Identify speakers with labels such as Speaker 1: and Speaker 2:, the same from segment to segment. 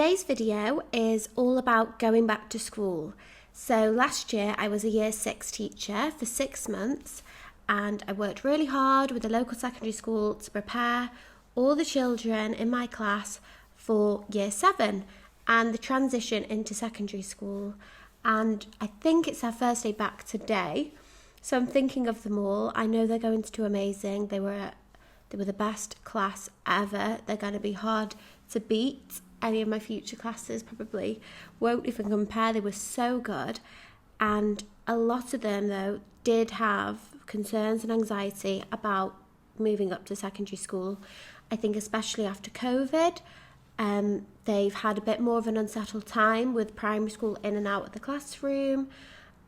Speaker 1: Today's video is all about going back to school. So last year I was a year 6 teacher for 6 months and I worked really hard with the local secondary school to prepare all the children in my class for year 7 and the transition into secondary school. And I think it's our first day back today. So I'm thinking of them all. I know they're going to do amazing. They were the best class ever. They're going to be hard to beat. Any of my future classes probably won't even compare. They were so good. And a lot of them, though, did have concerns and anxiety about moving up to secondary school. I think especially after COVID, they've had a bit more of an unsettled time with primary school in and out of the classroom.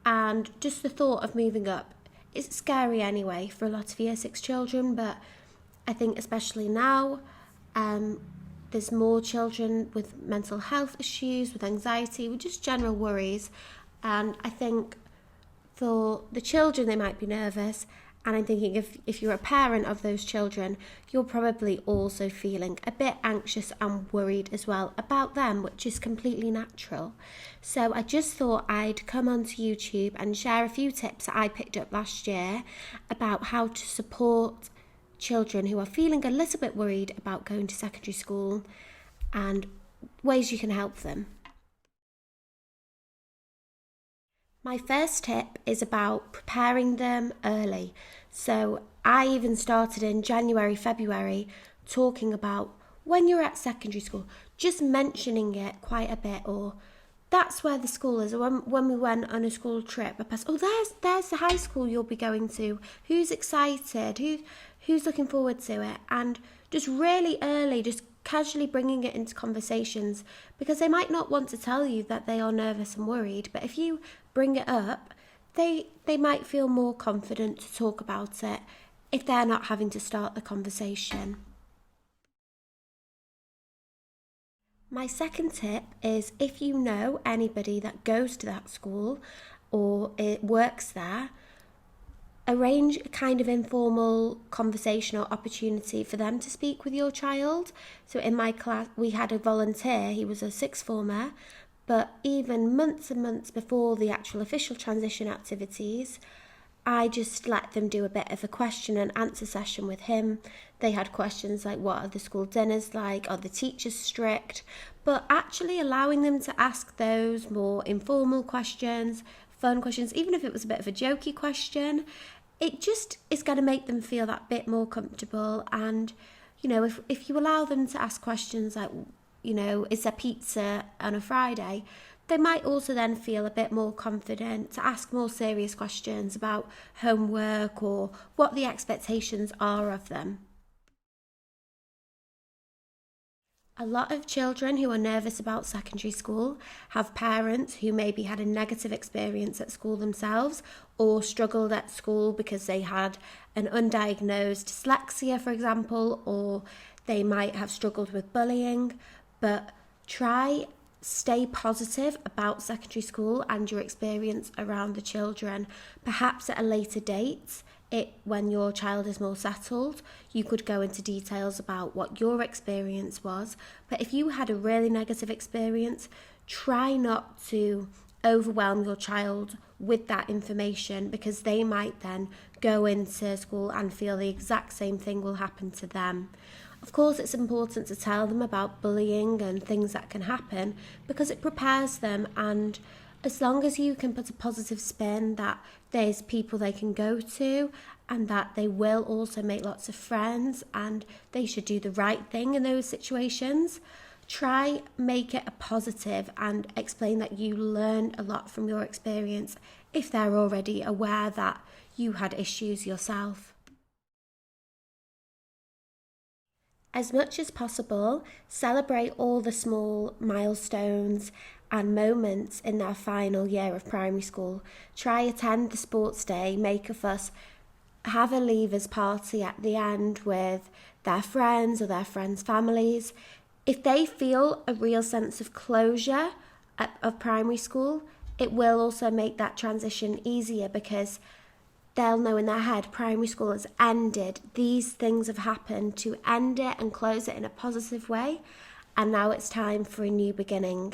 Speaker 1: And just the thought of moving up is scary anyway for a lot of year 6 children, but I think especially now, there's more children with mental health issues, with anxiety, with just general worries. And I think for the children, they might be nervous. And I'm thinking if you're a parent of those children, you're probably also feeling a bit anxious and worried as well about them, which is completely natural. So I just thought I'd come onto YouTube and share a few tips that I picked up last year about how to support children who are feeling a little bit worried about going to secondary school and ways you can help them. My first tip is about preparing them early. So I even started in January, February talking about when you're at secondary school, just mentioning it quite a bit, or that's where the school is. Or when we went on a school trip, I passed, there's the high school you'll be going to. Who's excited? Who's looking forward to it? And just really early, just casually bringing it into conversations, because they might not want to tell you that they are nervous and worried, but if you bring it up, they might feel more confident to talk about it if they're not having to start the conversation. My second tip is if you know anybody that goes to that school or it works there, arrange a kind of informal conversational opportunity for them to speak with your child. So in my class, we had a volunteer, he was a sixth former, but even months and months before the actual official transition activities, I just let them do a bit of a question and answer session with him. They had questions like, what are the school dinners like? Are the teachers strict? But actually allowing them to ask those more informal questions, fun questions, even if it was a bit of a jokey question, it just is going to make them feel that bit more comfortable. And, you know, if you allow them to ask questions like, you know, is there pizza on a Friday? They might also then feel a bit more confident to ask more serious questions about homework or what the expectations are of them. A lot of children who are nervous about secondary school have parents who maybe had a negative experience at school themselves or struggled at school because they had an undiagnosed dyslexia, for example, or they might have struggled with bullying. But stay positive about secondary school and your experience around the children. Perhaps at a later date, when your child is more settled, you could go into details about what your experience was. But if you had a really negative experience, try not to overwhelm your child with that information, because they might then go into school and feel the exact same thing will happen to them. Of course, it's important to tell them about bullying and things that can happen because it prepares them, and as long as you can put a positive spin that there's people they can go to and that they will also make lots of friends and they should do the right thing in those situations, try make it a positive and explain that you learned a lot from your experience if they're already aware that you had issues yourself. As much as possible, celebrate all the small milestones and moments in their final year of primary school. Try attend the sports day, make a fuss, have a leavers party at the end with their friends or their friends' families. If they feel a real sense of closure of primary school, it will also make that transition easier, because they'll know in their head primary school has ended. These things have happened to end it and close it in a positive way. and now it's time for a new beginning.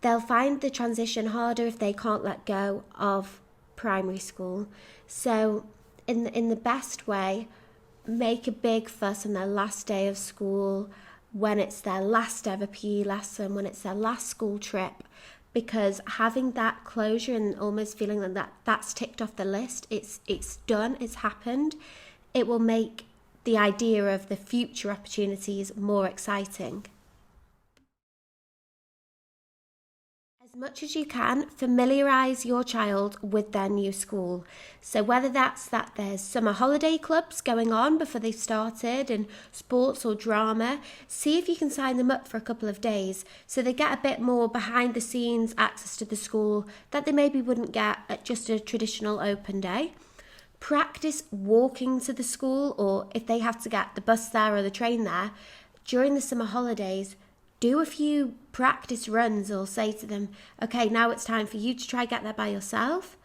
Speaker 1: They'll find the transition harder if they can't let go of primary school. So in the best way, make a big fuss on their last day of school, when it's their last ever PE lesson, when it's their last school trip, because having that closure and almost feeling that that's ticked off the list, it's done, it's happened, it will make the idea of the future opportunities more exciting. As much as you can, familiarise your child with their new school. So whether that's that there's summer holiday clubs going on before they've started and sports or drama, see if you can sign them up for a couple of days so they get a bit more behind the scenes access to the school that they maybe wouldn't get at just a traditional open day. Practice walking to the school, or if they have to get the bus there or the train there, during the summer holidays, do a few practice runs, or say to them, okay, now it's time for you to try get there by yourself.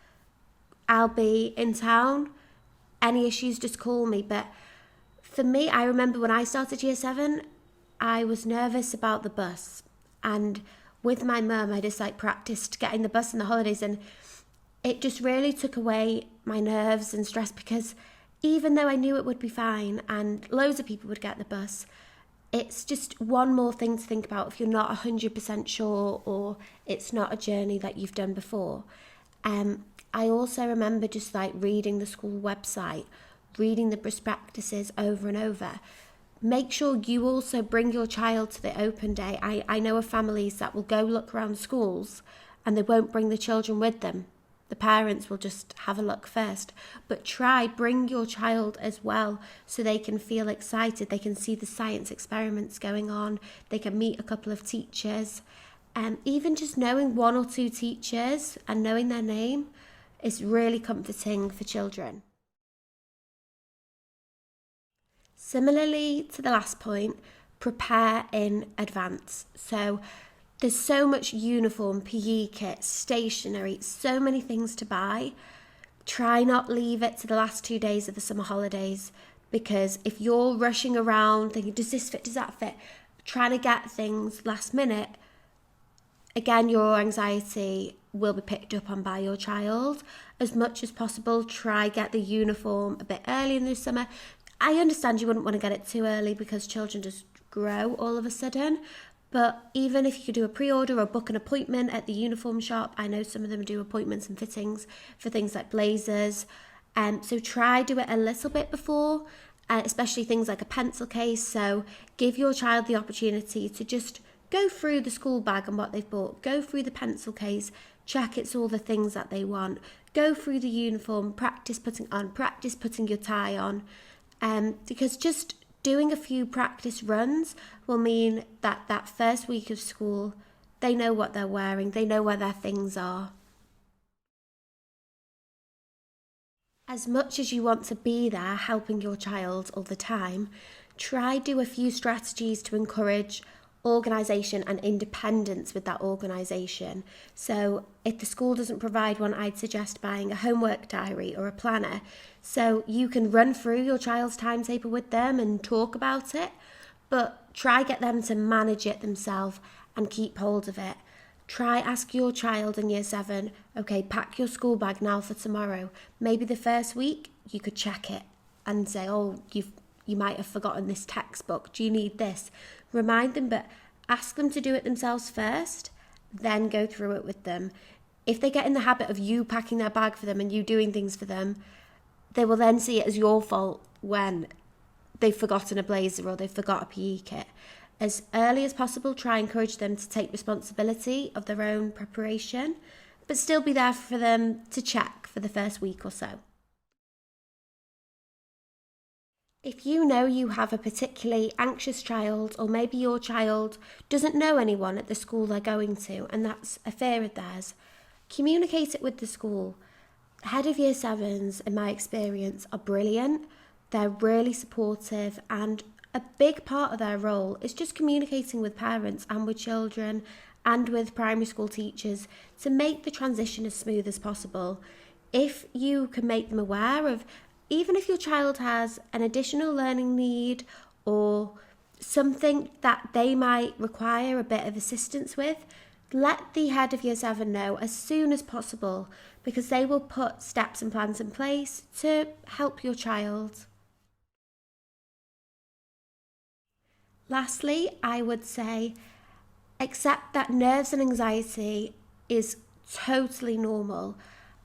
Speaker 1: I'll be in town. Any issues, just call me. But for me, I remember when I started year 7, I was nervous about the bus. And with my mum, I just practiced getting the bus in the holidays, and it just really took away my nerves and stress, because even though I knew it would be fine and loads of people would get the bus, it's just one more thing to think about if you're not 100% sure or it's not a journey that you've done before. I also remember just reading the school website, reading the prospectuses over and over. Make sure you also bring your child to the open day. I know of families that will go look around schools and they won't bring the children with them. The parents will just have a look first. But bring your child as well so they can feel excited. They can see the science experiments going on. They can meet a couple of teachers. Even just knowing 1 or 2 teachers and knowing their name is really comforting for children. Similarly to the last point, prepare in advance. So there's so much uniform, PE kits, stationery, so many things to buy. Try not leave it to the last 2 days of the summer holidays, because if you're rushing around thinking, does this fit, does that fit, trying to get things last minute, again, your anxiety will be picked up on by your child. As much as possible, try get the uniform a bit early in the summer. I understand you wouldn't want to get it too early because children just grow all of a sudden. But even if you could do a pre-order or book an appointment at the uniform shop, I know some of them do appointments and fittings for things like blazers. So try do it a little bit before, especially things like a pencil case. So give your child the opportunity to just go through the school bag and what they've bought. Go through the pencil case, check it's all the things that they want. Go through the uniform, practice putting your tie on. Because just doing a few practice runs will mean that first week of school, they know what they're wearing, they know where their things are. As much as you want to be there helping your child all the time, try do a few strategies to encourage organisation and independence with that organisation. So if the school doesn't provide one, I'd suggest buying a homework diary or a planner, so you can run through your child's timetable with them and talk about it, but try get them to manage it themselves and keep hold of it. Try ask your child in year 7, okay, pack your school bag now for tomorrow. Maybe the first week you could check it and say, oh, you might have forgotten this textbook. Do you need this? Remind them, but ask them to do it themselves first, then go through it with them. If they get in the habit of you packing their bag for them and you doing things for them, they will then see it as your fault when they've forgotten a blazer or they've forgot a PE kit. As early as possible, try and encourage them to take responsibility of their own preparation, but still be there for them to check for the first week or so. If you know you have a particularly anxious child, or maybe your child doesn't know anyone at the school they're going to, and that's a fear of theirs, communicate it with the school. Head of Year 7s, in my experience, are brilliant. They're really supportive, and a big part of their role is just communicating with parents and with children and with primary school teachers to make the transition as smooth as possible. If you can make them aware of, even if your child has an additional learning need or something that they might require a bit of assistance with, let the head of Year 7 know as soon as possible, because they will put steps and plans in place to help your child. Lastly, I would say accept that nerves and anxiety is totally normal.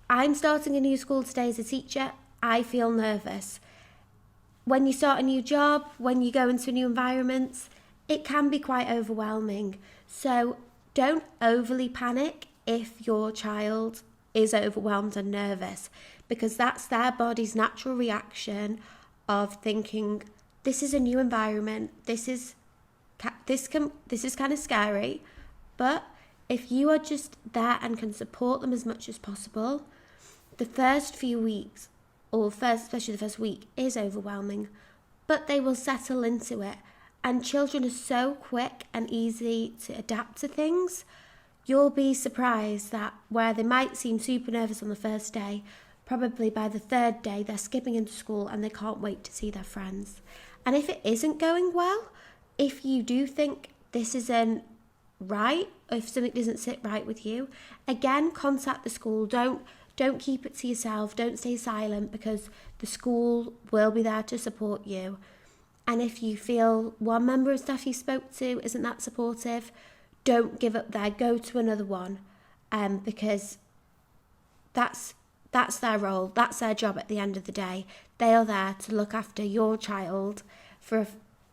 Speaker 1: I'm starting a new school today as a teacher. I feel nervous. When you start a new job, when you go into new environments, it can be quite overwhelming. So don't overly panic if your child is overwhelmed and nervous, because that's their body's natural reaction of thinking, this is a new environment, this is kind of scary. But if you are just there and can support them as much as possible, the first few weeks, especially the first week, is overwhelming, but they will settle into it. And children are so quick and easy to adapt to things. You'll be surprised that where they might seem super nervous on the first day, probably by the third day they're skipping into school and they can't wait to see their friends. And if it isn't going well, if you do think this isn't right, or if something doesn't sit right with you, again, contact the school. Don't keep it to yourself. Don't stay silent, because the school will be there to support you. And if you feel one member of staff you spoke to isn't that supportive, don't give up there. Go to another one, because that's their role. That's their job at the end of the day. They are there to look after your child for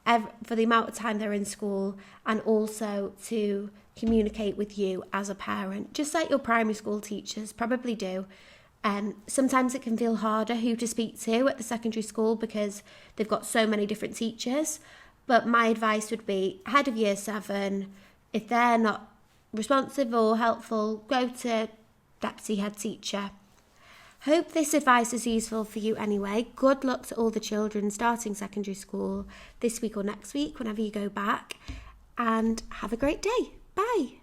Speaker 1: the amount of time they're in school, and also to communicate with you as a parent, just like your primary school teachers probably do. Sometimes it can feel harder who to speak to at the secondary school because they've got so many different teachers. But my advice would be, head of Year 7, if they're not responsive or helpful, go to deputy head teacher. Hope this advice is useful for you anyway. Good luck to all the children starting secondary school this week or next week, whenever you go back. And have a great day. Bye.